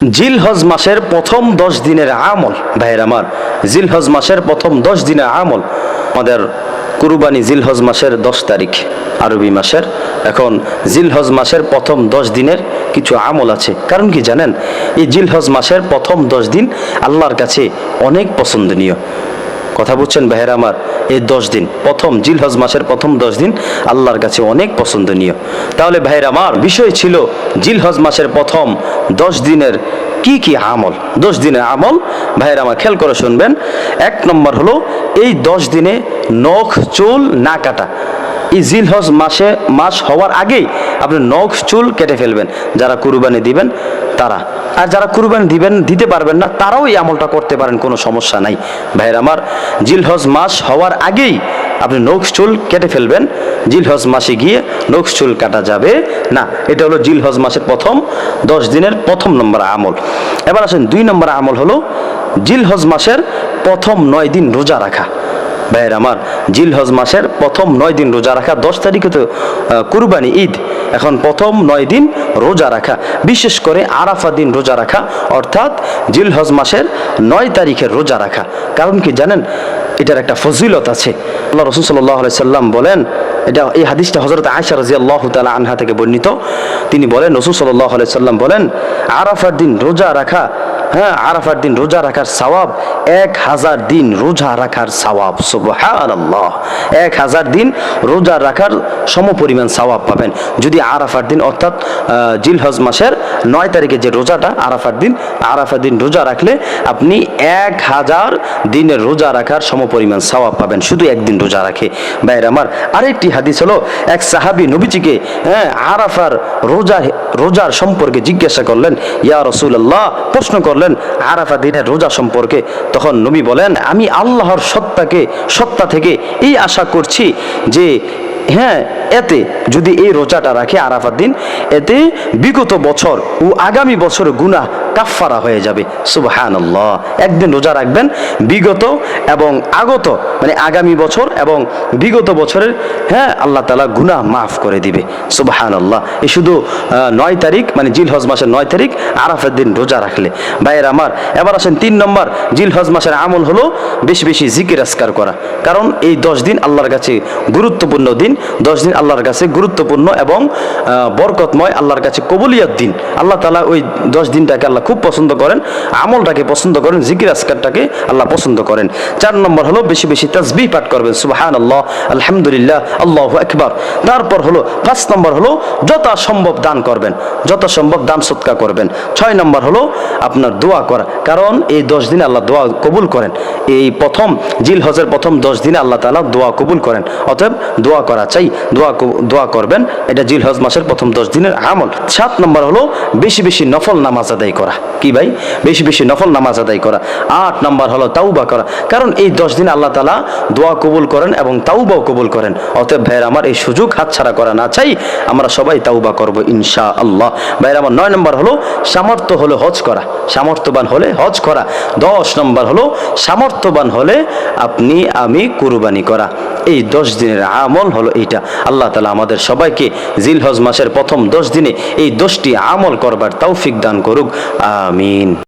জিলহজ মাসের প্রথম 10 দিনের আমল ভাইয়ের আমার, জিলহজ মাসের প্রথম 10 দিনের আমল। আমাদের কুরবানি জিলহজ মাসের 10 তারিখ আরবি মাসের। এখন জিলহজ মাসের প্রথম 10 দিনের কিছু আমল আছে। কারণ কি জানেন, এই জিলহজ মাসের প্রথম 10 দিন আল্লাহর কাছে অনেক পছন্দনীয়। কথা বুঝছেন ভাইয়ের আমার, এই 10 দিন প্রথম জিলহজ মাসের প্রথম 10 দিন আল্লাহর কাছে অনেক পছন্দনীয়। তাহলে ভাইয়ের আমার, বিষয় ছিল জিলহজ মাসের প্রথম 10 দিনের কি কি আমল। 10 দিনের আমল ভাইয়ের আমার খেয়াল করে শুনবেন। 1 নম্বর হলো এই 10 দিনে নখ চুল না কাটা। এই জিলহজ মাস হওয়ার আগেই আপনি নখ চুল কেটে ফেলবেন, যারা কুরবানি দিবেন তারা। আর যারা কুরবানি দিতে পারবেন না, তারাও এই আমলটা করতে পারেন, কোনো সমস্যা নাই ভাইয়ের আমার। জিলহজ মাস হওয়ার আগেই আপনি নখ চুল কেটে ফেলবেন। জিলহজ মাসে গিয়ে নখ চুল কাটা যাবে না। এটা হলো জিলহজ মাসের প্রথম 10 দিনের প্রথম নম্বর আমল। এবার আসেন 2 নম্বর আমল হলো জিলহজ মাসের প্রথম 9 দিন রোজা রাখা। ভাইয়ের আমার, জিলহজ মাসের প্রথম 9 দিন রোজা রাখা। 10 তারিখে তো কুরবানি ঈদ, এখন প্রথম 9 দিন রোজা রাখা, বিশেষ করে আরাফা দিন রোজা রাখা, অর্থাৎ জিলহজ মাসের 9 তারিখের রোজা রাখা। কারণ কি জানেন, এটার একটা ফজিলত আছে। আল্লাহ রাসূল সাল্লাল্লাহু আলাইহি সাল্লাম বলেন, এই হাদিসটা হযরত আয়েশা রাদিয়াল্লাহু তাআলা আনহা থেকে বর্ণিত। তিনি বলেন, রাসূল সাল্লাল্লাহু আলাইহি সাল্লাম বলেন, আরাফার দিন রোজা রাখা, আরাফার দিন রোজা রাখার সওয়াব 1000 দিন রোজা রাখার সওয়াব। সুবহানাল্লাহ, 1000 দিন রোজা রাখার সমপরিমাণ সওয়াব পাবেন যদি আরাফার দিন, অর্থাৎ জিলহজ মাসের 9 তারিখে যে রোজাটা আরাফার দিন রোজা রাখলে আপনি 1000 দিনের রোজা রাখার সমপরিমাণ সওয়াব পাবেন, শুধু একদিন রোজা রাখে। ভাইয়ের আমার, আরেকটি হাদিস হলো, এক সাহাবী নবীজিকে আরাফার রোজার সম্পর্কে জিজ্ঞাসা করলেন, ইয়া রাসূলুল্লাহ, প্রশ্ন করলেন আরাফা দিনের রোজা সম্পর্কে। তখন নবী বলেন, আমি আল্লাহর সত্তা থেকে এই আশা করছি যে এতে যদি এই রোজাটা রাখে আরাফার দিন, এতে বিগত বছর ও আগামী বছরের গুনাহ কাফফারা হয়ে যাবে। সুবহানাল্লাহ, একদিন রোজা রাখবেন, বিগত এবং আগত মানে আগামী বছর এবং বিগত বছরের আল্লাহ তাআলা গুনাহ মাফ করে দিবে। সুবহানাল্লাহ, এই শুধু 9 তারিখ মানে জিলহজ মাসের 9 তারিখ আরাফার দিন রোজা রাখলে। ভাইয়ের আমার, এবার আসেন 3 নম্বর জিলহজ মাসের আমল হলো বেশি বেশি জিকির আজকার করা। কারণ এই 10 দিন আল্লাহর কাছে গুরুত্বপূর্ণ দিন। 10 দিন আল্লাহর কাছে গুরুত্বপূর্ণ এবং বরকতময়, আল্লাহর কাছে কবুলিয়ত দিন। আল্লাহ তাআলা ওই 10 দিনটাকে আল্লাহ খুব পছন্দ করেন, আমলটাকে পছন্দ করেন, জিকির আজকারটাকে আল্লাহ পছন্দ করেন। 4 নম্বর হলো বেশি বেশি তাসবিহ পাঠ করবেন, সুবহানাল্লাহ, আলহামদুলিল্লাহ, আল্লাহু আকবার। তারপর হলো 5 নম্বর হলো যথাসম্ভব দান করবেন, যথাসম্ভব দান সদকা করবেন। 6 নম্বর হলো আপনার দোয়া করা, কারণ এই 10 দিনে আল্লাহ দোয়া কবুল করেন। এই প্রথম জিলহজের প্রথম 10 দিনে আল্লাহ তাআলা দোয়া কবুল করেন, অতএব দোয়া করা চাই, দোয়া করবেন। এটা জিলহজ মাসের প্রথম 10 দিনের আমল। 7 নম্বর হলো বেশি বেশি নফল নামাজ আদায় করা। কি ভাই? বেশি বেশি নফল নামাজ আদায় করা। 8 নম্বর হলো তাওবা করা, কারণ এই 10 দিন আল্লাহ তাআলা দোয়া কবুল করেন এবং তাওবাও কবুল করেন। অতএব ভাইয়ের আমার, এই সুযোগ হাতছাড়া করা না চাই, আমরা সবাই তাওবা করব ইনশাআল্লাহ। ভাইয়ের আমার, 9 নম্বর হলো সামর্থ্য হলে হজ করা, সামর্থ্যবান হলে হজ করা। 10 নম্বর হলো সামর্থ্যবান হলে আমি কুরবানি করা। এই 10 দিনের আমল হলো এইটা। আল্লাহ তাআলা আমাদের সবাইকে জিলহজ মাসের প্রথম 10 দিনে এই 10টি আমল করবার তৌফিক দান করুক, আমিন।